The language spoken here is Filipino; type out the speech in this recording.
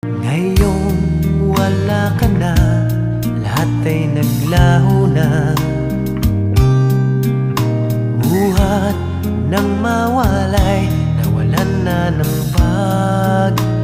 Ngayong wala ka na, lahat ay naglaho na. Buhat ng mawalay, nawalan na ng pag-asa.